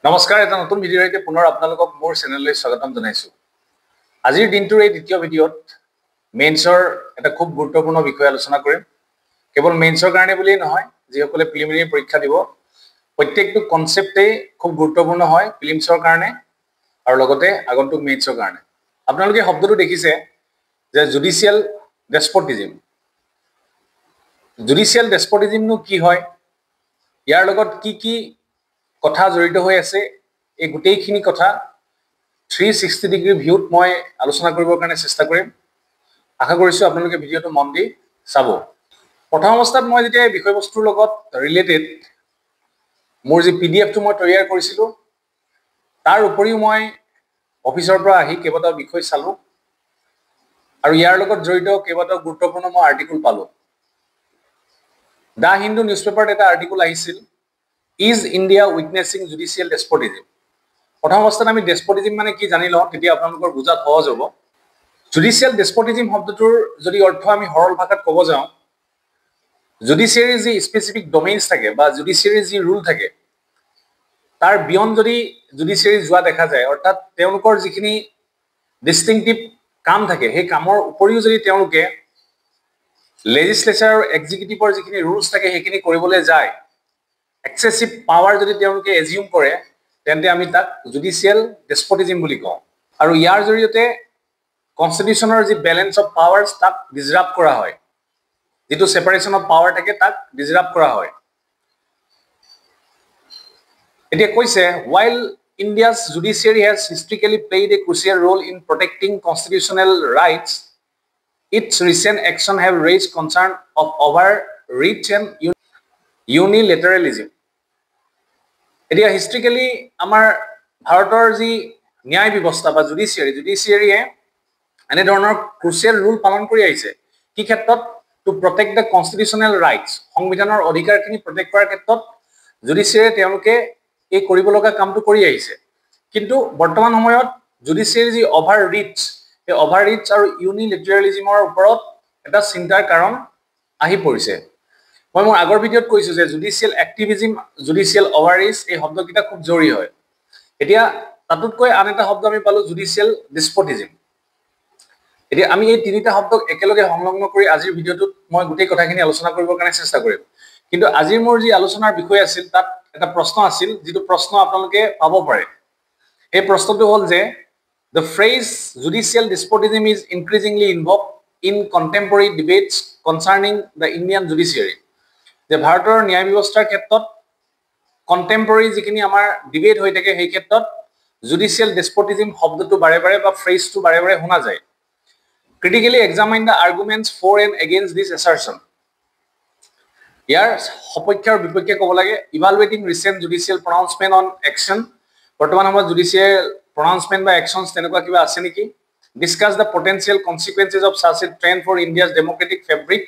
নমস্কাৰ, এটা নতুন ভিডিঅ'লৈকে পুনৰ আপোনালোকক মোৰ চেনেললৈ স্বাগতম জনাইছো। আজিৰ দিনটোৰ এই দ্বিতীয় ভিডিঅ'ত মেইনছৰ এটা খুব গুৰুত্বপূৰ্ণ বিষয় আলোচনা কৰিম। কেৱল মেইনছৰ কাৰণে বুলিয়েই নহয়, যিসকলে প্ৰিলিমিনাৰী পৰীক্ষা দিব প্ৰত্যেকটো কনচেপ্টেই খুব গুৰুত্বপূৰ্ণ হয় প্ৰিলিমছৰ কাৰণে আৰু লগতে আগন্তুক মেইনছৰ কাৰণে। আপোনালোকে শব্দটো দেখিছে যে জুডিচিয়েল ডেস্পটিজিম। জুডিচিয়েল ডেস্পটিজিমনো কি হয়, ইয়াৰ লগত কি কি কথা জড়িত হৈ আছে, এই গোটেইখিনি কথা 360 ডিগ্ৰী ভিউত মই আলোচনা কৰিবৰ কাৰণে চেষ্টা কৰিম। আশা কৰিছোঁ আপোনালোকে ভিডিঅ'টো মন দি চাব। প্ৰথম অৱস্থাত মই যেতিয়া এই বিষয়বস্তুৰ লগত ৰিলেটেড মোৰ যি PDF টো মই তৈয়াৰ কৰিছিলোঁ, তাৰ উপৰিও মই অফিচৰ পৰা আহি কেইবাটাও বিষয় চালোঁ আৰু ইয়াৰ লগত জড়িত কেইবাটাও গুৰুত্বপূৰ্ণ মই আৰ্টিকল পালোঁ। দ্য হিন্দু নিউজ পেপাৰত এটা আৰ্টিকল আহিছিল, ইজ ইণ্ডিয়া উইটনেছিং জুডিচিয়েল ডেস্পটিজিম। প্ৰথম অৱস্থাত আমি ডেস্পটিজিম মানে কি জানি লওঁ, তেতিয়া আপোনালোকৰ বুজাত সহজ হ'ব। জুডিচিয়েল ডেস্পটিজিম শব্দটোৰ যদি অৰ্থ আমি সৰল ভাষাত ক'ব যাওঁ, জুডিচিয়াৰীৰ যি স্পেচিফিক ডমেইনছ থাকে বা জুডিচিয়াৰীৰ যি ৰুল থাকে, তাৰ বিয়ণ্ড যদি জুডিচিয়াৰী যোৱা দেখা যায়, অৰ্থাৎ তেওঁলোকৰ যিখিনি ডিষ্টিংটিভ কাম থাকে, সেই কামৰ উপৰিও যদি তেওঁলোকে লেজিছলেচাৰ আৰু এক্সিকিউটিভৰ যিখিনি ৰুলছ থাকে সেইখিনি কৰিবলৈ যায়, এক্সেছিভ পাৱাৰ যদি তেওঁলোকে এজিউম কৰে, তেন্তে আমি তাক জুডিচিয়েল ডেস্পটিজিম বুলি কওঁ। আৰু ইয়াৰ জৰিয়তে কনষ্টিটিউশ্যনৰ যি বেলেঞ্চ অফ পাৱাৰ্ছ তাক ডিছৰাপ্ট কৰা হয়, যিটো ছেপাৰেশ্যন অফ পাৱাৰ থাকে তাক ডিছৰাপ্ট কৰা হয়। এতিয়া কৈছে, while India's judiciary has historically played a crucial role in protecting constitutional rights, its recent action have raised concern of overreach and unilateralism. এতিয়া হিষ্ট্ৰিকেলি আমাৰ ভাৰতৰ যি ন্যায় ব্যৱস্থা বা জুডিচিয়াৰীয়ে এনেধৰণৰ ক্ৰুচিয়েল ৰুল পালন কৰি আহিছে। কি ক্ষেত্ৰত? To protect the constitutional rights, সংবিধানৰ অধিকাৰখিনি প্ৰটেক্ট কৰাৰ ক্ষেত্ৰত জুডিচিয়াৰীয়ে তেওঁলোকে এই কৰিব লগা কামটো কৰি আহিছে। কিন্তু বৰ্তমান সময়ত জুডিচিয়াৰীৰ যি অভাৰ ৰিচ, সেই অভাৰ ৰিচ আৰু ইউনিলেটাৰেলিজিমৰ ওপৰত এটা চিন্তাৰ কাৰণ আহি পৰিছে। মই মোৰ আগৰ ভিডিঅ'ত কৈছোঁ যে জুডিচিয়েল এক্টিভিজিম, জুডিচিয়েল অভাৰ ৰিচ, এই শব্দকেইটা খুব জৰুৰী হয়। এতিয়া তাতোতকৈ আন এটা শব্দ আমি পালোঁ, জুডিচিয়েল ডেস্পটিজিম। এতিয়া আমি এই তিনিটা শব্দক একেলগে সংলগ্ন কৰি আজিৰ ভিডিঅ'টোত মই গোটেই কথাখিনি আলোচনা কৰিবৰ কাৰণে চেষ্টা কৰিম। কিন্তু আজিৰ মোৰ যি আলোচনাৰ বিষয় আছিল, তাত এটা প্ৰশ্ন আছিল, যিটো প্ৰশ্ন আপোনালোকে পাব পাৰে। এই প্ৰশ্নটো হ'ল যে the phrase judicial despotism is increasingly involved in contemporary debates concerning the Indian judiciary. যে ভাৰতৰ ন্যায় ব্যৱস্থাৰ ক্ষেত্ৰত কণ্টেম্পৰেৰী যিখিনি আমাৰ ডিবেট হৈ থাকে, সেই ক্ষেত্ৰত জুডিচিয়েল ডেস্পটিজিম শব্দটো বাৰে বাৰে বা ফ্ৰেজটো বাৰে বাৰে শুনা যায়। Critically examine the arguments for and against this assertion. ইয়াৰ সপক্ষে আৰু বিপক্ষে ক'ব লাগে। Evaluating recent judicial pronouncement on action, বৰ্তমান সময়ত জুডিচিয়েল প্ৰনাউন্সমেণ্ট বা একশ্যনছ তেনেকুৱা কিবা আছে নেকি? Discuss the potential consequences of such a trend for India's democratic fabric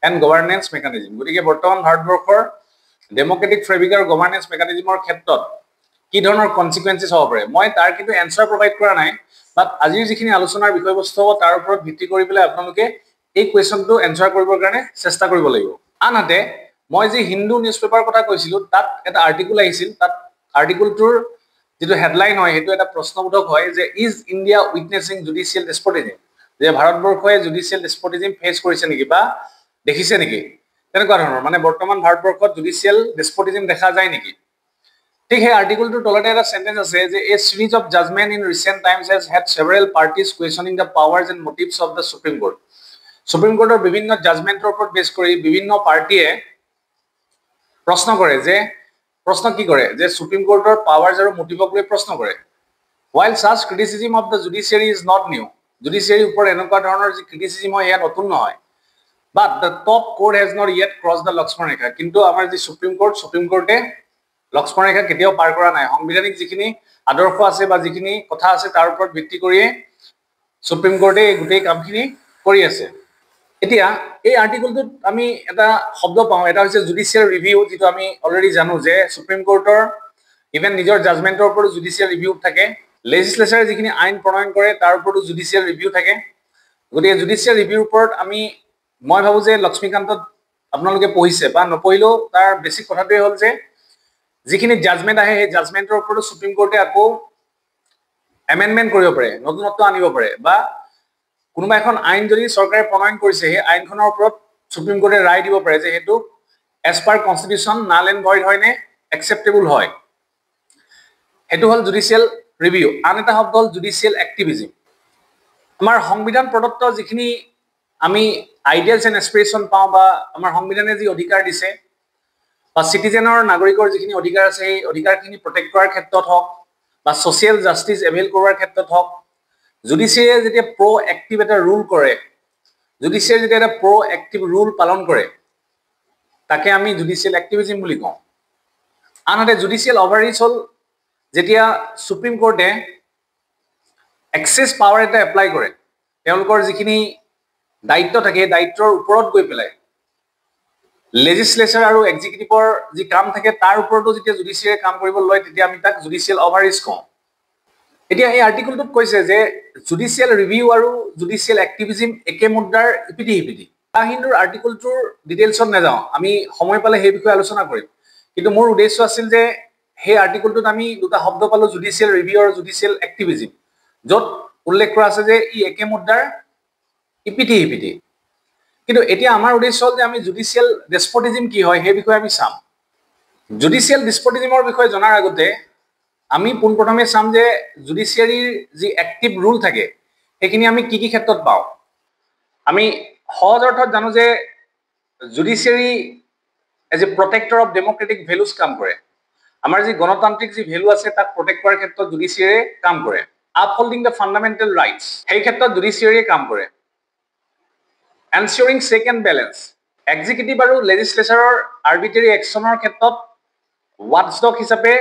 and governance mechanism. গতিকে বৰ্তমান ভাৰতবৰ্ষৰ ডেম'ক্ৰেটিক ফেব্ৰিক আৰু গভাৰ্নেন্স মেকানিজিমৰ ক্ষেত্ৰত কি ধৰণৰ কনচিকুৱেঞ্চেছ হ'ব পাৰে, মই তাৰ কিন্তু এনচাৰ প্ৰভাইড কৰা নাই, বাট আজিৰ যিখিনি আলোচনাৰ বিষয়বস্তু হ'ব তাৰ ওপৰত ভিত্তি কৰি পেলাই আপোনালোকে এই কুৱেশ্যনটো এনচাৰ কৰিবৰ কাৰণে চেষ্টা কৰিব লাগিব। আনহাতে মই যি হিন্দু নিউজ পেপাৰৰ কথা কৈছিলোঁ, তাত এটা আৰ্টিকল আহিছিল। তাত আৰ্টিকলটোৰ যিটো হেডলাইন হয়, সেইটো এটা প্ৰশ্নবোধক হয় যে ইজ ইণ্ডিয়া উইটনেছিং জুডিচিয়েল ডেস্পটিজিম, যে ভাৰতবৰ্ষই জুডিচিয়েল ডেস্পটিজিম ফেচ কৰিছে নেকি বা দেখিছে নেকি, তেনেকুৱা ধৰণৰ। মানে বৰ্তমান ভাৰতবৰ্ষত জুডিচিয়েল ডেস্পটিজিম দেখা যায় নেকি? ঠিক সেই আৰ্টিকলটোৰ তলতে এটা চেণ্টেন্স আছে যে a series of judgment in recent times has had several parties questioning the powers and motives of the Supreme Court. Supreme কোৰ্টৰ বিভিন্ন জাজমেণ্টৰ ওপৰত বেছ কৰি বিভিন্ন পাৰ্টিয়ে প্ৰশ্ন কৰে যে যে সুপ্ৰিম কোৰ্টৰ পাৱাৰ্ছ আৰু মটিভক লৈ প্ৰশ্ন কৰে। While such criticism of the judiciary is not new, জুডিচিয়াৰীৰ ওপৰত এনেকুৱা ধৰণৰ যি ক্ৰিটিচিজিম হয়, এয়া নতুন নহয়। But the top court has not yet crossed the Lakshman ৰেখা। কিন্তু আমাৰ যি সুপ্ৰিম কোৰ্টে লক্ষ্মণ ৰেখা কেতিয়াও পাৰ কৰা নাই। সাংবিধানিক যিখিনি আদৰ্শ আছে বা যিখিনি কথা আছে তাৰ ওপৰত ভিত্তি কৰিয়ে সুপ্ৰিম কোৰ্টে এই গোটেই কামখিনি কৰি আছে। এতিয়া এই আৰ্টিকলটোত আমি এটা শব্দ পাওঁ, এটা হৈছে জুডিচিয়েল ৰিভিউ, যিটো আমি অলৰেডি জানো যে সুপ্ৰিম কোৰ্টৰ ইভেন নিজৰ জাজমেণ্টৰ ওপৰতো জুডিচিয়েল ৰিভিউ থাকে। লেজিছলেচাৰে যিখিনি আইন প্ৰণয়ন কৰে তাৰ ওপৰতো জুডিচিয়েল ৰিভিউ থাকে। গতিকে জুডিচিয়েল ৰিভিউৰ ওপৰত মই ভাবোঁ যে লক্ষ্মীকান্তত আপোনালোকে পঢ়িছে বা নপঢ়িলেও তাৰ বেছিক কথাটোৱে হ'ল যে যিখিনি জাজমেন্ট আহে সেই জাজমেন্টৰ ওপৰত সুপ্ৰিম কোৰ্টে আকৌ এমেন্ডমেন্ট কৰিব পাৰে নতুনত্ব আনিব পাৰে বা কোনোবা এখন আইন যদি চৰকাৰে প্ৰণয়ন কৰিছে সেই আইনখনৰ ওপৰত সুপ্ৰিম কোৰ্টে ৰায় দিব পাৰে যে হেতু এজ পাৰ কনস্টিটিউশন নাল এণ্ড ভইড হয় নে একসেপ্টেবল হয় হেতু হল জুডিশিয়াল ৰিভিউ আন এটা শব্দ হল জুডিশিয়াল এক্টিভিজম আমাৰ সংবিধান প্ৰদত্ত যিখিনি আমি আইডিয়ালছ এণ্ড এসপিৰেশন পাওঁ বা আমাৰ সংবিধানে যি অধিকাৰ দিছে বা সিটিজেনৰ নাগৰিকৰ যিখিনি অধিকাৰ আছে সেই অধিকাৰখিনি প্ৰটেক্ট কৰাৰ ক্ষেত্ৰত হওক বা সোশিয়াল জাস্টিস এভেইল কৰাৰ ক্ষেত্ৰত হওক জুডিশিয়াৰিয়ে যেতিয়া প্ৰ এক্টিভ এটা ৰুল কৰে জুডিশিয়াৰি যেতিয়া এটা প্ৰ এক্টিভ ৰুল পালন কৰে তাকে আমি জুডিশিয়াল এক্টিভিজম বুলি কওঁ আনহাতে জুডিশিয়াল অভাৰৰিচ হল যেতিয়া সুপ্ৰিম কোৰ্টে এক্সেস পাৱাৰ এটা এপ্লাই কৰে তেওঁলোকৰ যিখিনি দায়িত্ব থাকে দায়িত্বৰ ওপৰত গৈ পেলাই লেজিসলেচাৰ আৰু এক্সিকিউটিভৰ যি কাম থাকে তাৰ ওপৰতো যেতিয়া জুডিশিয়াৰিয়ে কাম কৰিব লয় তেতিয়া আমি তাক জুডিশিয়াল অভাৰৰিচ কওঁ এতিয়া এই আৰ্টিকলটোত কৈছে যে জুডিশিয়াল ৰিভিউ আৰু জুডিশিয়াল এক্টিভিজম একে মুদ্ৰাৰ ইপিঠি সিপিঠি হিন্দুৰ আৰ্টিকলটোৰ ডিটেইলছত নাযাওঁ আমি সময় পালে সেই বিষয়ে আলোচনা কৰিম কিন্তু মোৰ উদ্দেশ্য আছিল যে সেই আৰ্টিকলটোত আমি দুটা শব্দ পালো জুডিশিয়াল ৰিভিউ আৰু জুডিশিয়াল এক্টিভিজম য'ত উল্লেখ কৰা আছে যে ই একে মুদ্ৰাৰ ইপিঠি সিপিঠি কিন্তু এতিয়া আমাৰ উদ্দেশ্য হল যে আমি জুডিশিয়াল ডেস্পটিজম কি হয় সেই বিষয়ে আমি চাম জুডিশিয়াল ডেস্পটিজমৰ বিষয়ে জনাৰ আগতে আমি পোনপ্ৰথমে চাম যে জুডিশিয়াৰিৰ যি এক্টিভ ৰুল থাকে সেইখিনি আমি কি ক্ষেত্ৰত পাওঁ আমি সহজ অৰ্থত জানো যে judiciary as a protector of democratic values কাম কৰে আমাৰ যি গণতান্ত্ৰিক যি ভেলু আছে তাক প্ৰটেক্ট কৰাৰ ক্ষেত্ৰত জুডিশিয়াৰিয়ে কাম কৰে আপহোল্ডিং দ্য ফাণ্ডামেণ্টেল ৰাইটছ সেই ক্ষেত্ৰত জুডিশিয়াৰিয়ে কাম কৰে এনচিয়ৰিং চেক এণ্ড বেলেঞ্চ এক্সিকিউটিভ আৰু লেজিসলেচাৰৰ আৰ্বিট্ৰেৰী একশ্যনৰ ক্ষেত্ৰত ৱাটছডগ হিচাপে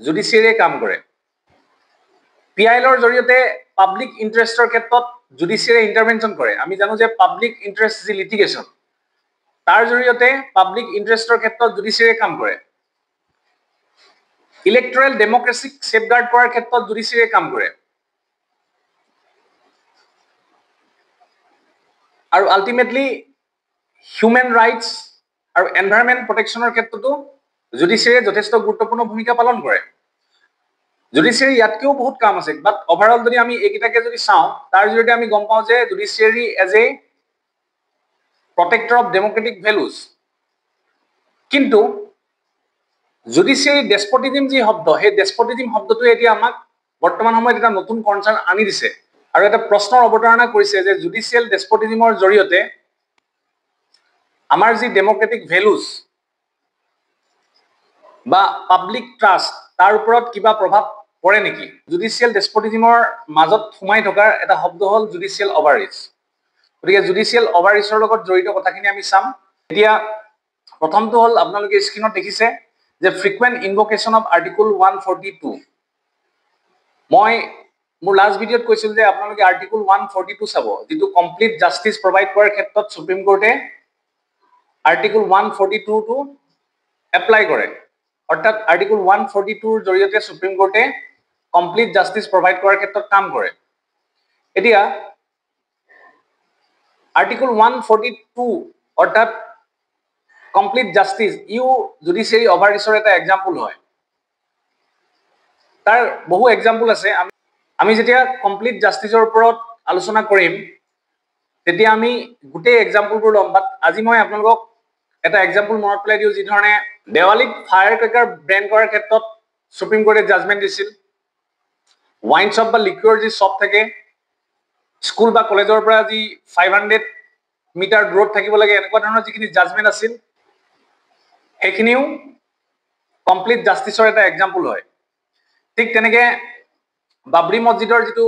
জুডিশিয়াৰিয়ে কাম কৰে পিআইএলৰ জৰিয়তে পাব্লিক ইণ্টাৰেষ্টৰ ক্ষেত্ৰত জুডিশিয়াৰিয়ে ইণ্টাৰভেনশ্যন কৰে আমি জানো যে পাব্লিক ইণ্টাৰেষ্ট যি লিটিগেশ্যন তাৰ জৰিয়তে পাব্লিক ইণ্টাৰেষ্টৰ ক্ষেত্ৰত জুডিশিয়াৰিয়ে কাম কৰে ইলেক্টৰেল ডেমক্ৰেচিক সেফগাৰ্ড কৰাৰ ক্ষেত্ৰত জুডিশিয়াৰিয়ে কাম কৰে আৰু আলটিমেটলি হিউম্যান ৰাইটছ আৰু এনভাইৰনমেন্ট প্ৰটেকশ্যনৰ ক্ষেত্ৰতো জুডিশিয়াৰিয়ে যথেষ্ট গুৰুত্বপূৰ্ণ ভূমিকা পালন কৰে জুডিশিয়াৰি ইয়াতকেও বহুত কাম আছে বাট ওভাৰঅল যদি আমি এইকেইটাকে যদি চাওঁ তাৰ জৰিয়তে আমি গম পাওঁ যে judiciary as a protector of democratic values কিন্তু জুডিশিয়াৰি ডেস্পটিজম যি শব্দ সেই ডেস্পটিজম শব্দটোৱে এতিয়া আমাক বৰ্তমান সময়ত এটা নতুন কনচাৰ্ন আনি দিছে আৰু এটা প্ৰশ্নৰ অৱতাৰণা কৰিছে যে জুডিশিয়াল ডেস্পটিজমৰ জৰিয়তে আমাৰ যি ডেমক্ৰেটিক ভেলুজ বা পাব্লিক ট্ৰাষ্ট তাৰ ওপৰত কিবা প্ৰভাৱ পৰে নেকি জুডিশিয়াল ডেস্পটিজমৰ মাজত সোমাই থকাৰ এটা শব্দ হল জুডিশিয়াল অভাৰৰিচ গতিকে জুডিশিয়াল অভাৰৰিচৰ লগত জড়িত কথাখিনি আমি চাম এতিয়া প্ৰথমটো হল আপোনালোকে স্ক্ৰীনত দেখিছে যে ফ্ৰিকুৱেণ্ট ইনভকেশ্যন অফ আৰ্টিকল 142 মই মোৰ লাষ্ট ভিডিঅ'ত কৈছিল যে আপোনালোকে আৰ্টিকল 142 চাব যেটো কমপ্লিট জাস্টিস প্ৰভাইড কৰাৰ ক্ষেত্ৰত সুপ্ৰিম কোৰ্টে আৰ্টিকল 142 টো এপ্লাই কৰে অৰ্থাৎ আৰ্টিকল 142 ৰ জৰিয়তে সুপ্ৰিম কোৰ্টে কমপ্লিট জাস্টিস প্ৰভাইড কৰাৰ ক্ষেত্ৰত কাম কৰে এতিয়া আৰ্টিকল 142 অৰ্থাৎ কমপ্লিট জাস্টিস ইউ জুডিশিয়াৰি অভাৰৰিচৰ এটা এক্সাম্পল হয় তাৰ বহু এক্সাম্পল আছে আমি যেতিয়া কমপ্লিট জাস্টিসৰ ওপৰত আলোচনা কৰিম তেতিয়া আমি গোটেই এক্সাম্পলবোৰ ল'ম বাট আজি মই আপোনালোকক এটা এক্সাম্পল মনত পেলাই দিও যি ধৰণে দেৱালীত ফায়াৰ ক্ৰেকাৰ ব্ৰেণ্ড কৰাৰ ক্ষেত্ৰত সুপ্ৰিম কোৰ্টে জাজমেন্ট দিছিল ওয়াইন শ্বপ বা লিকুইৰ যি শ্বপ থাকে স্কুল বা কলেজৰ পৰা যি 500 মিটাৰ দূৰত থাকিব লাগে এনেকুৱা ধৰণৰ যিখিনি জাজমেন্ট আছিল সেইখিনিও কমপ্লিট জাস্টিসৰ এটা এক্সাম্পল হয় ঠিক তেনেকে বাবৰি মছজিদৰ যেটো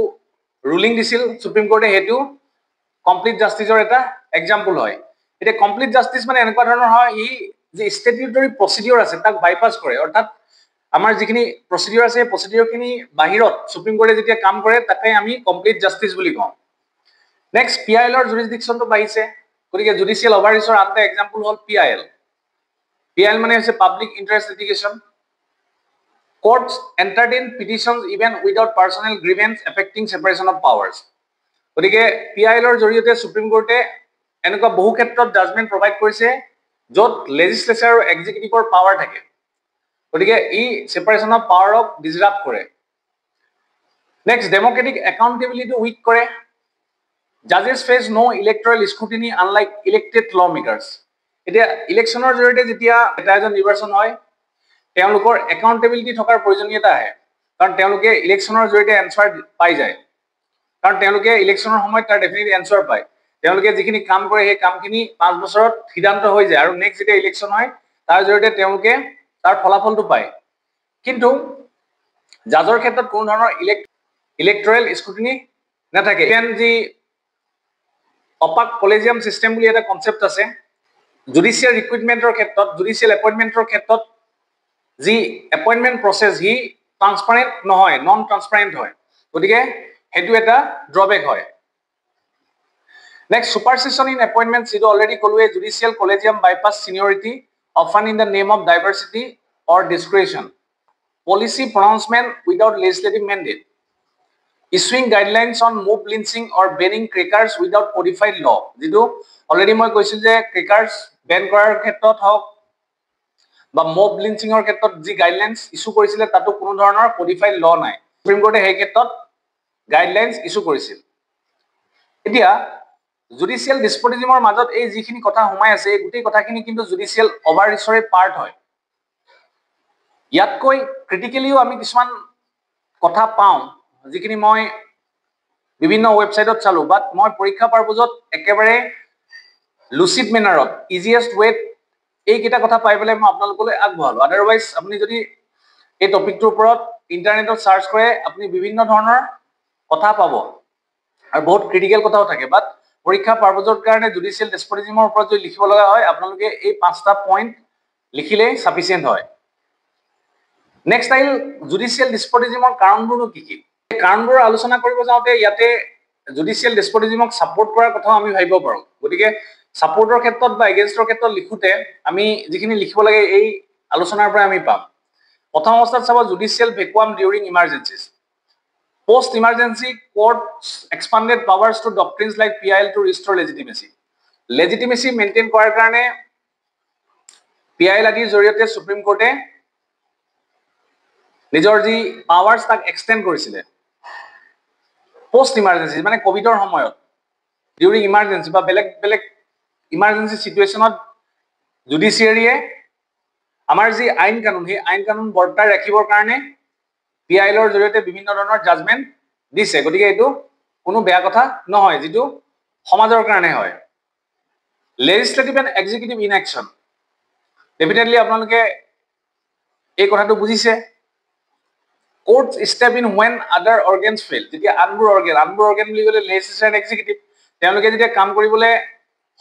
ৰুলিং দিছিল সুপ্ৰিম কোৰ্টে হেতু কমপ্লিট জাস্টিসৰ এটা এক্সাম্পল হয় এটা কমপ্লিট জাস্টিস মানে এনেকুৱা ধৰণৰ হয় ই যে স্ট্যাটিউটৰী প্ৰসিডিউৰ আছে তাক বাইপাস কৰে অৰ্থাৎ আমাৰ যিখিনি প্ৰসিডিউৰ আছে প্ৰসিডিউৰখিনি বাহিৰত সুপ্ৰিম কোৰ্টে যেতিয়া কাম কৰে তাকে আমি কমপ্লিট জাস্টিস বুলি কওঁ নেক্সট পিআইএলৰ জুৰিসডিকশনটো বাহিছে গতিকে জুডিশিয়াল অভাৰৰিচৰ আনটা এক্সাম্পল হল পিআইএল মানে হৈছে public interest litigation courts entertain petitions even without personal grievance affecting separation of powers গতিকে পিআইএলৰ জৰিয়তে সুপ্ৰিম কোৰ্টে এনেকুৱা বহু ক্ষেত্ৰত জাজমেন্ট প্ৰভাইড কৰিছে য'ত লেজিসলেচাৰ আৰু এক্সিকিউটিভৰ পাৱাৰ থাকে গতিকে ই সেপাৰেশন অফ পাৱাৰক ডিসৰাপ্ট কৰে নেক্সট ডেমোক্ৰেটিক একাউন্টেবিলিটি উইক কৰে জাজেছ ফেস নো ইলেক্ট্ৰল স্ক্ৰুটিনি আনলাইক ইলেক্টেড ল মেকাৰ্স এতিয়া ইলেকশনৰ জৰিয়তে যেতিয়া এটা এজন নিৰ্বাচন হয় তেওঁলোকৰ একাউন্টেবিলিটি থকাৰ প্ৰয়োজনীয়তা আহে কাৰণ তেওঁলোকে ইলেকশনৰ জৰিয়তে এনসাৰ পাই যায় কাৰণ তেওঁলোকে ইলেকশনৰ সময়ত তাৰ ডেফিনিট এনসাৰ পায় তেওঁলোকে যিখিনি কাম কৰে সেই কামখিনি 5 বছৰত সিদ্ধান্ত হৈ যায় আৰু নেক্সট যেতিয়া ইলেকশন হয় তাৰ জৰিয়তে তেওঁলোকে তাৰ ফলাফলটো পায় কিন্তু জাজৰ ক্ষেত্ৰত কোনো ধৰণৰ ইলেক্ট্ৰল স্ক্ৰুটিনি নাথাকে ইভেন যি অপাক কলেজিয়াম সিস্টেম বুলি এটা কনসেপ্ট আছে জুডিশিয়াল ৰিক্ৰুটমেন্টৰ ক্ষেত্ৰত জুডিশিয়াল এপইন্টমেন্টৰ ক্ষেত্ৰত যি এপইন্টমেন্ট প্ৰসেস হি ট্ৰান্সপাৰেন্ট নহয় নন ট্ৰান্সপাৰেন্ট হয় গতিকে হেতু এটা ড্ৰবেক হয় next supersession in appointments is already কলৱে judicial collegium bypass seniority often in the name of diversity or discretion policy pronouncement without legislative mandate issuing guidelines on mob lynching or banning crackers without codified law jitu already moi koisil je crackers ban korar khetrot hok ba mob lynching or khetrot ji guidelines issue korisile tatu kono dhoroner codified law nai supreme court he khetrot guidelines issue korisil etia judicial ডিসপোটিজমৰ মাজত এই যিখিনি কথা হুমাই আছে এই গুটি কথাখিনি কিন্তু জুডিশিয়াল ওভাৰৰিচৰে পাৰ্ট হয় ইয়াতকৈ ক্ৰিটিক্যালিও আমি কিছুমান কথা পাওঁ যিখিনি মই বিভিন্ন ওয়েবসাইটত চালো বাট মই পৰীক্ষা পাৰপজত একেবাৰে লুচিড মেনাৰত ইজিয়েষ্ট ৱেত এই কিটা কথা পাই পেলাই মই আপোনালোকলৈ আগবঢ়ালো আদাৰৱাইজ আপুনি যদি এই টপিকটোৰ ওপৰত ইন্টাৰনেটত সাৰ্চ কৰে আপুনি বিভিন্ন ধৰণৰ কথা পাব আৰু বহুত ক্ৰিটিক্যাল কথাও থাকে বাট পৰীক্ষা পাৰপজৰ কাৰণে জুডিশিয়াল ডেসপটিজমৰ ওপৰত যদি লিখিব লগা হয় আপোনালোকে এই 5টা পইণ্ট লিখিলে সাফিসিয়েন্ট হয় নেক্সট আইল জুডিশিয়াল ডেসপটিজমৰ কাৰণবোৰ কি কি কাৰণবোৰ আলোচনা কৰিব যাওঁতে ইয়াতে জুডিশিয়াল ডেসপটিজমক সাপোৰ্ট কৰাৰ কথা আমি ভাবিব পাৰো গতিকে সাপোৰ্টৰ ক্ষেত্ৰত বা এগেইনষ্টৰ ক্ষেত্ৰত লিখোতে আমি যিখিনি লিখিব লাগে এই আলোচনাৰ পৰা আমি পাম প্ৰথম অৱস্থাত চাব judicial vacuum during emergencies Post emergency courts expanded powers to doctrines like PIL to restore legitimacy. Legitimacy maintain কৰাৰ কাৰণে PIL আদিৰ জৰিয়তে সুপ্ৰিম কোৰ্টে নিজৰ যি পাৱাৰছ তাক এক্সটেন্ড কৰিছিলে পোষ্ট ইমাৰ্জেন্সি মানে কোভিডৰ সময়ত ডিউৰিং ইমাৰ্জেন্সি বা বেলেগ বেলেগ ইমাৰ্জেন্সি সিচুৱেচনত জুডিশিয়াৰীয়ে আমাৰ যি আইন কানুন সেই আইন কানুন বৰ্তাই ৰাখিবৰ কাৰণে পিআইলৰ জৰিয়তে বিভিন্ন ধৰণৰ জাজমেন্ট দিছে গতিকে এটো কোনো বেয়া কথা নহয় যেটো সমাজৰ কাৰণে হয় লেজিসলেটিভ এণ্ড এক্সিকিউটিভ ইনএকশন ডেফিনেটলি আপোনালোকে এই কথাটো বুজিছে court step in when other organs fail যেতিয়া আনবোৰ অৰ্গান বুলি গলে লেজিসলেটিভ এণ্ড এক্সিকিউটিভ তেওঁলোকে যেতিয়া কাম কৰিবলৈ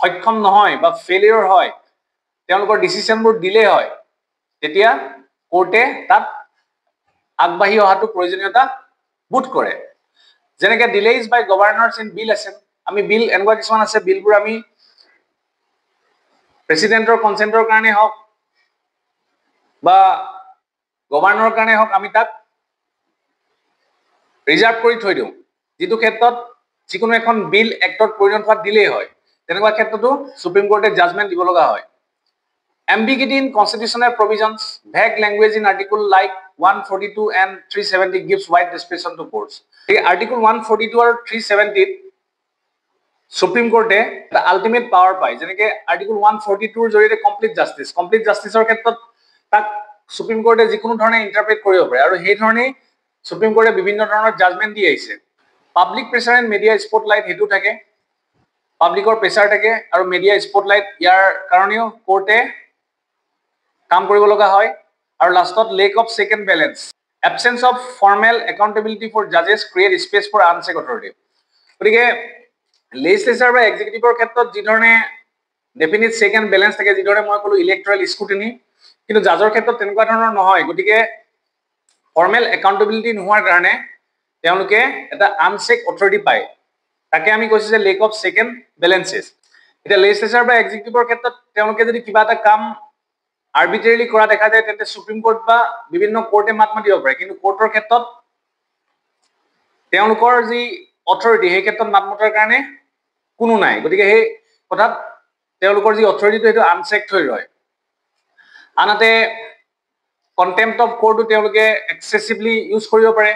সক্ষম নহয় বা ফেলিয়ৰ হয় তেওঁলোকৰ ডিসিশনবোৰ ডিলে হয় তেতিয়া কোৰ্টে তাত আগবাঢ়ি অহাটো প্ৰয়োজনীয়তা বুট কৰে যেনেকৈ ডিলেজ বাই গভৰ্ণৰ্ছ ইন বিল আছে আমি বিল এনেকুৱা কিছুমান আছে বিলবোৰ আমি প্ৰেসিডেন্টৰ কনসেন্টৰ কাৰণে হক বা গভৰ্ণৰৰ কাৰণে হক আমি তাক ৰিজাৰ্ভ কৰি থৈ দিওঁ যেটো ক্ষেত্ৰত যিকোনো এখন বিল এক্টত পৰিণত হোৱা ডিলে হয় তেনেকুৱা ক্ষেত্ৰতো সুপ্ৰিম কোৰ্টে জাজমেন্ট দিব লগা হয় ambiguity in constitutional provisions vague language in article like 142 and 370 gives wide discretion to courts article 142 or 370 supreme court the ultimate power পায় যেনেকৈ article 142 ৰ জৰিয়তে কমপ্লিট জাস্টিসৰ ক্ষেত্ৰত তাক সুপ্ৰিম কোৰ্টে যিকোনো ধৰণে ইন্টাৰপ্ৰেট কৰিব পাৰে আৰু সেই ধৰণে সুপ্ৰিম কোৰ্টে বিভিন্ন ধৰণৰ জাজমেন্ট দি আহিছে public pressure and media spotlight হেতু থাকে পাব্লিকৰ প্ৰেছাৰ থাকে আৰু মিডিয়া স্পটলাইট ইয়াৰ কাৰণেও কোৰ্টে কাম কৰিব লগা হয় আৰু লাষ্টত lake of second balance absence of formal accountability for judges create space for unchecked authority গতিকে লেজিসলেচাৰ বা এক্সিকিউটিভৰ ক্ষেত্ৰত যি ধৰণে ডেফিনিট সেকেন্ড ব্যালেন্স থাকে যি ধৰণে মই কলো ইলেক্ট্ৰল স্ক্ৰুটিনি কিন্তু জাজৰ ক্ষেত্ৰত তেনেকুৱা ধৰণৰ নহয় গতিকে ফৰ্মেল একাউন্টেবিলিটি নোহোৱাৰ কাৰণে তেওঁলোকে এটা আনচেক অথৰিটি পায় তাকে আমি কৈছো যে লেক অফ সেকেন্ড ব্যালেন্সেস এটা লেজিসলেচাৰ বা এক্সিকিউটিভৰ ক্ষেত্ৰত তেওঁলোকে যদি কিবা এটা কাম আৰ্বিট্ৰেৰিলি কৰা দেখা যায় তেন্তে সুপ্ৰিম কোৰ্ট বা বিভিন্ন কোৰ্টে মাত মাতিব পাৰে কিন্তু কোৰ্টৰ ক্ষেত্ৰত তেওঁলোকৰ যি অথৰিটি সেই ক্ষেত্ৰত মাত মতাৰ কাৰণে কোনো নাই গতিকে সেই কথাত তেওঁলোকৰ যি অথৰিটিটো সেইটো আনচেক্ট হৈ ৰয় আনহাতে কন্টেম্প্ট অফ কোৰ্টটো তেওঁলোকে এক্সেসিভলি ইউজ কৰিব পাৰে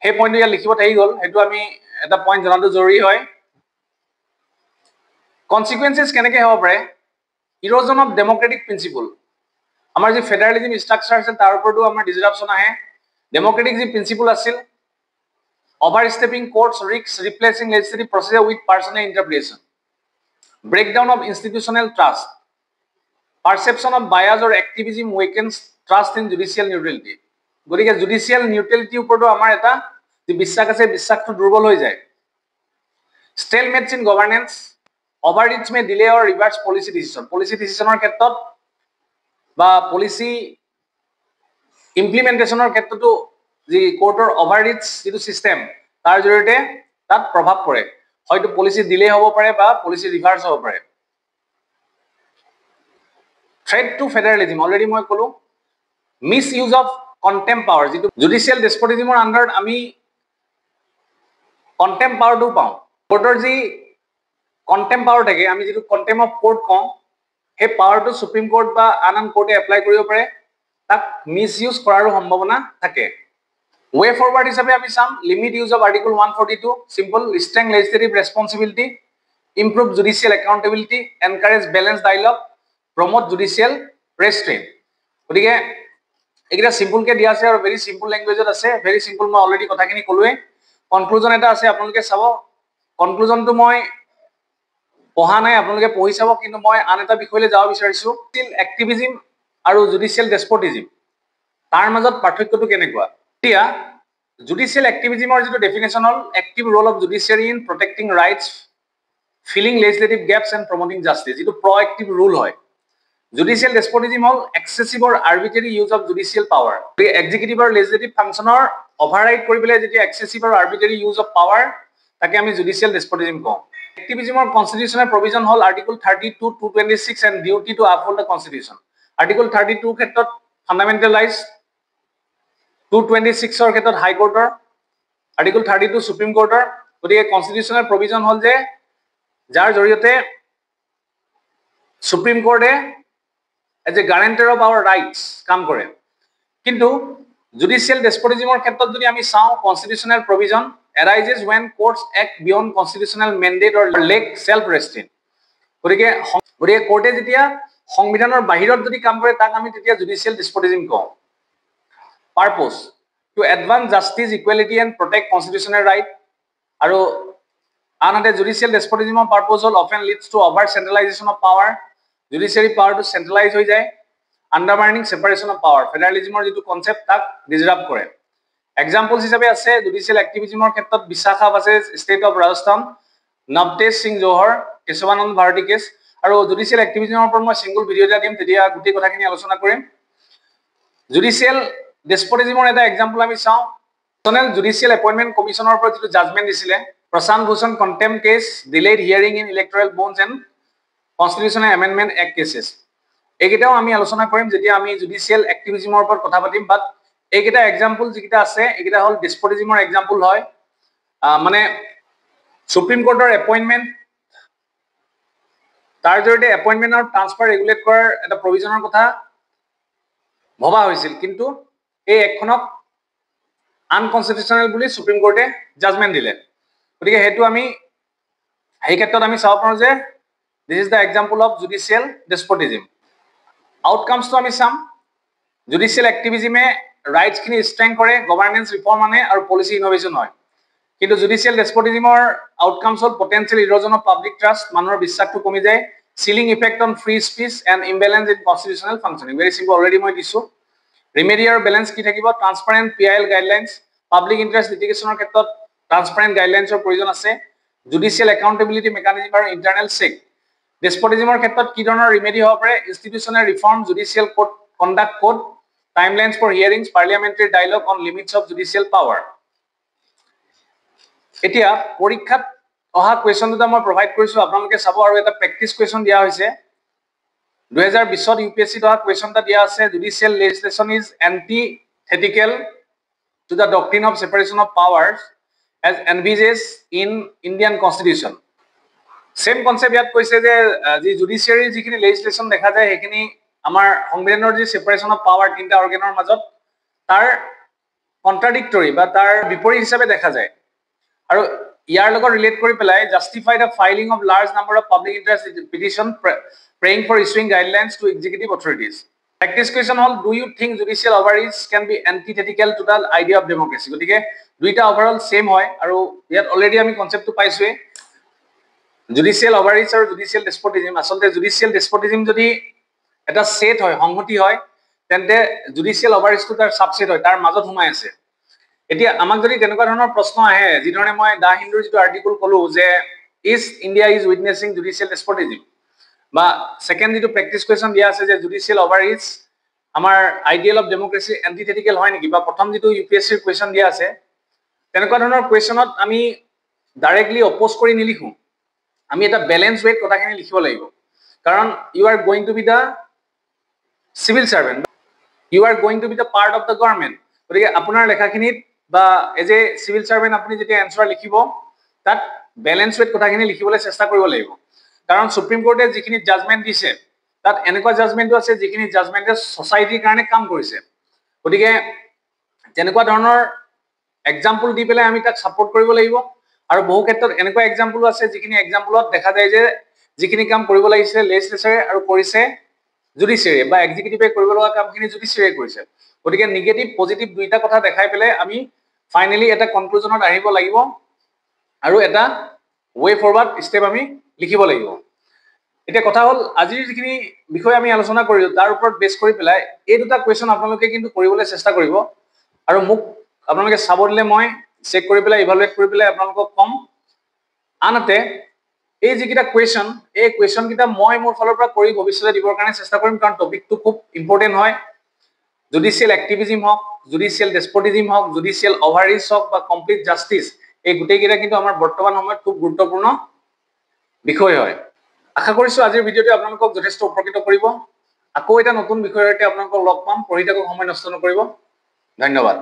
সেই পইণ্টটো ইয়াত লিখিব থাকি গ'ল সেইটো আমি এটা পইণ্ট জনাটো জৰুৰী হয় কনসিকুৱেন্সেস কেনেকৈ হ'ব পাৰে ইৰোজন অফ ডেমোক্ৰেটিক প্ৰিন্সিপল আমাৰ যে ফেডাৰেলিজম ষ্ট্ৰাকচাৰ আছে তাৰ ওপৰতো আমাৰ ডিসৰাপশন আহে ডেমোক্ৰেটিক যে প্ৰিন্সিপল আছিল overstepping courts risks replacing legislative procedure with personal interpretation breakdown of institutional trust perception of bias or activism weakens trust in judicial neutrality গতিকে জুডিশিয়াল নিউট্ৰেলিটি ওপৰতো আমাৰ এটা যে বিশ্বাস আছে বিশ্বাসটো দুৰ্বল হৈ যায় stalemate in governance overreach may delay or reverse policy decisionৰ ক্ষেত্ৰত বা পলিসি ইমপ্লিমেন্টেশনৰ ক্ষেত্ৰতো যি কোৰ্টৰ ওভাৰৰিচ যিটো সিস্টেম তাৰ জৰিয়তে তাত প্ৰভাৱ পৰে হয়তো পলিসি ডিলে হ'ব পাৰে বা পলিসি ৰিভাৰ্স হ'ব পাৰে থ্ৰেট টু ফেডাৰেলিজম অলৰেডি মই ক'লো miss use of contempt power যিটো জুডিশিয়াল ডেসপটিজমৰ আন্ডাৰত আমি কন্টেম্প্ট পাৱাৰটো পাওঁ কোৰ্টৰ যি কন্টেম্প্ট পাৱাৰ থাকে আমি যিটো কন্টেম্প্ট অফ কোৰ্ট কওঁ সেই পাৱাৰটো সুপ্ৰিম কোৰ্ট বা আন কোৰ্টে এপ্লাই কৰিব পাৰে তাক মিস ইউজ কৰাৰ সম্ভাৱনা থাকে way forward হিসাবে আমি সাম limit use of article 142 simple strengthen legislative responsibility improve judicial accountability encourage balanced dialogue promote judicial restraint গতিকে একিটা সিম্পল কে দিয়া আছে আৰু ভেৰি সিম্পল ল্যাঙ্গুৱেজত আছে ভেৰি সিম্পল মই অলৰেডি কথাখিনি ক'লোৱে কনক্লুজন এটা আছে আপোনালোকে চাব কনক্লুজনটো মই পঢ়া নাই আপোনালোকে পঢ়ি চাব কিন্তু মই আন এটা বিষয়লৈ যাব বিচাৰিছো এক্টিভিজম আৰু জুডিশিয়াল ডেসপটিজম তাৰ মাজত পাৰ্থক্যটো কেনেকুৱা এতিয়া জুডিশিয়াল এক্টিভিজমৰ যেটো ডেফিনেশন হল active role of judiciary in protecting rights filling legislative gaps and promoting justice যেটো প্রোঅ্যাক্টিভ রুল হয় জুডিশিয়াল ডেসপটিজম হল excessive or arbitrary use of judicial power executive আর লেজিসলেটিভ ফাংশনৰ ওভাৰৰাইড কৰিবলৈ যেটি excessive or arbitrary use of power তাকে আমি judicial despotism কওঁ এক্টিভিজমৰ কনস্টিটিউশনাল প্রভিজন হল article 32 226 and duty to uphold the constitution article 32 ক্ষেত্ৰত ফান্ডামেন্টাল ৰাইটস 226 অৰ ক্ষেত্ৰত হাই কোৰ্টৰ আৰ্টিকল 32 সুপ্ৰিম কোৰ্টৰ গতিকে কনস্টিটিউশনাল প্ৰভিজন হল যে যাৰ জৰিয়তে সুপ্ৰিম কোৰ্টে as a guarantor of our rights কাম কৰে কিন্তু জুডিশিয়াল ডেসপটিজমৰ ক্ষেত্ৰত যদি আমি চাওঁ constitutional provision arises when courts act beyond constitutional mandate or lack self restraint গতিকে কোৰ্টে যেতিয়া সংবিধানৰ বাহিৰত যদি কাম কৰে তাক আমি তেতিয়া জুডিশিয়াল ডেসপটিজম কওঁ purpose to advance justice equality and protect constitutional right aru another judicial despotism of purpose often leads to over centralization of power judiciary power to centralize hoi jay undermining separation of power federalism or jitu concept tak disrupt kore examples hisabe ase judicial activism or khetrot Visakha versus state of Rajasthan Navtesh Singh Johar Kesavanand Bharati case aru judicial activism or moi single video ta dim tetia guti kotha kini alochona korim judicial ডেসপটিজমৰ এটা example আমি চাওঁ national judicial appointment কমিশনৰ পৰা যেটো judgment দিছিলে Prashant Bhushan contempt case delayed hearing in electoral bonds and constitutional amendment act cases এইকেইটাও আমি আলোচনা কৰিম যেতিয়া আমি জুডিশিয়াল এক্টিভিজমৰ ওপৰত কথা পাতিম বাট এইকেইটা এক্সাম্পল যিকেইটা আছে এইকেইটা হল ডেসপটিজমৰ এক্সাম্পল হয় মানে সুপ্ৰিম কোৰ্টৰ এপয়েন্টমেন্ট তাৰ জৰিয়তে এপয়েন্টমেন্ট আৰু ট্ৰান্সফাৰ ৰেগুলেট কৰাৰ এটা প্ৰভিজনৰ কথা ভবা হৈছিল কিন্তু এই একখনক আনকনস্টিটিউশনাল বুলি সুপ্ৰিম কোৰ্টে জাজমেন্ট দিলে গতিকে হেতু আমি এই ক্ষেত্ৰত আমি চাব পাৰো যে this is the example of judicial despotism outcomes তো আমি চাম জুডিশিয়াল এক্টিভিজমে ৰাইটস খিনি ষ্ট্ৰেং কৰে গভৰ্নেন্স ৰিফৰ্ম আনে আৰু পলিসি ইনোভেশন হয় কিন্তু জুডিশিয়াল ডেসপটিজমৰ আউটকামস হল potential erosion of public trust মানুহৰ বিশ্বাসটো কমি যায় chilling effect on free speech and imbalance in constitutional functioning very simple already মই দিছো remedial balance কি থাকিব transparent PIL guidelines public interest litigationৰ ক্ষেত্ৰত transparent guidelines ৰ প্ৰয়োজন আছে judicial accountability mechanism আৰু internal check despotismৰ ক্ষেত্ৰত কি ধৰণৰ remedy হ'ব পাৰে institutional reform judicial code conduct code timelines for hearings parliamentary dialogue on limits of judicial power এতিয়া পৰীক্ষাত অহা কোৱেশ্চনটো মই প্ৰভাইড কৰিছো আপোনালোকে চাব আৰু এটা প্ৰেক্টিস কোৱেশ্চন দিয়া হৈছে 2020 ত ইউপিএসসি ত কোৱেশ্চনটা দিয়া আছে judicial legislation is antithetical to the doctrine of separation of powers as envisaged in Indian constitution same concept ইয়াত কৈছে যে যি জুডিশিয়াৰি যিখিনি লেজিসলেশন দেখা যায় হেখিনি আমাৰ সংবিধানৰ যি সেপাৰেশন অফ পাৱাৰ তিনটা অৰ্গেনৰ মাজত তাৰ কন্ট্ৰাডিক্টৰি বা তাৰ বিপৰীত হিচাপে দেখা যায় আৰু ইয়াৰ লগত ৰিলেট কৰি পেলাই justify the filing of large number of public interest petition praying for issuing guidelines to executive authorities. Practice question hall, do you think judicial overreach can be antithetical to the idea of democracy? গতিকে দুইটা overall same হয় আৰু ইয়াত already আমি কনসেপ্টটো পাইছোৱে judicial ওভাৰৰিচ আৰু judicial ডেসপটিজম আসলে judicial ডেসপটিজম যদি এটা সেট হয় সংহতি হয় তেন্তে জুডিশিয়াল ওভাৰৰিচটো তাৰ সাবসেট হয় তাৰ মাজত সোমাই আছে এতিয়া আমাক যদি তেনেকুৱা ধৰণৰ প্ৰশ্ন আহে যি ধৰণে মই দা হিন্দুৰ যিটো আৰ্টিকল কলো যে ইজ ইণ্ডিয়া ইজ উইটনেছিং জুডিশিয়াল ডেসপটিজম বা সেকেন্ড যেটো প্র্যাকটিস কোয়েশ্চন দিয়া আছে যে জুডিশিয়াল ওভাররিচ আমাৰ আইডিয়াল অফ ডেমোক্ৰেসি এন্টিথেটিক্যাল হয় নেকি বা প্ৰথম যেটো ইউপিএসসি কোয়েশ্চন দিয়া আছে তেনেকুৱা ধৰণৰ কোয়েশ্চনত আমি ডাইৰেক্টলি অপোজ কৰি নিলিখো আমি এটা ব্যালেন্স ওয়েট কথাখিনি লিখিব লাগিব কাৰণ you are going to be the civil servant you are going to be the part of the government গতিকে আপোনাৰ লেখাখিনিত বা এজ এ সিভিল সাৰ্ভেন্ট আপুনি যেতিয়া এনসাৰ লিখিব তাত ব্যালেন্স ওয়েট কথাখিনি লিখিবলৈ চেষ্টা কৰিব লাগিব কাৰণ সুপ্ৰিম কোৰ্টে যিখিনি জাজমেন্ট দিছে তাত এনেকুৱা জাজমেন্টও আছে যিখিনি জাজমেন্টে সোসাইটিৰ কাৰণে কাম কৰিছে গতিকে তেনেকুৱা ধৰণৰ এক্সাম্পল দি পেলাই আমি তাক সাপোৰ্ট কৰিব লাগিব আৰু বহু ক্ষেত্ৰত এনেকুৱা এক্সাম্পলো আছে যিখিনি এক্সাম্পলত দেখা যায় যে যিখিনি কাম কৰিব লাগিছে লেজিসলেচাৰে আৰু কৰিছে জুডিশিয়াৰি বা এক্সিকিউটিভে কৰিব লগা কামখিনি জুডিশিয়াৰি কৰিছে গতিকে নেগেটিভ পজিটিভ দুইটা কথা দেখাই পেলাই আমি ফাইনালি এটা কনক্লুজনত আহিব লাগিব আৰু এটা ওয়ে ফৰৱাৰ্ড স্টেপ আমি লিখিব লাগিব এটা কথা হল আজিৰ যিখিনি বিষয় আমি আলোচনা কৰিলো তাৰ ওপৰত বেছ কৰি পেলাই এই দুটা কোৱেশ্চন আপোনালোকে কিন্তু কৰিবলৈ চেষ্টা কৰিব আৰু মোক আপোনালোকে চাব দিলে মই চেক কৰি পেলাই ইভালুৱেট কৰি পেলাই আপোনালোকক কম আনতে এই যিকিটা কোৱেশ্চন এই কোৱেশ্চন কিটা মই মোৰ ফালৰ পৰা কৰি ভৱিষ্যতে দিবৰ কাৰণে চেষ্টা কৰিম কাৰণ টপিকটো খুব ইম্পৰ্টেন্ট হয় জুডিশিয়াল এক্টিভিজম হওক জুডিশিয়াল ডেসপটিজম হওক জুডিশিয়াল ওভাৰৰিচ হওক বা কমপ্লিট জাস্টিস এই গুটেইকেইটা কিন্তু আমাৰ বৰ্তমান সময়ত খুব গুৰুত্বপূৰ্ণ বিষয় হয় আশা কৰিছো আজিৰ ভিডিঅ'টো আপোনালোকক যথেষ্ট উপকৃত কৰিব আকৌ এটা নতুন বিষয়ৰ সৈতে আপোনালোকক লগ পাম পঢ়ি থাকক সময় নষ্ট নকৰিব ধন্যবাদ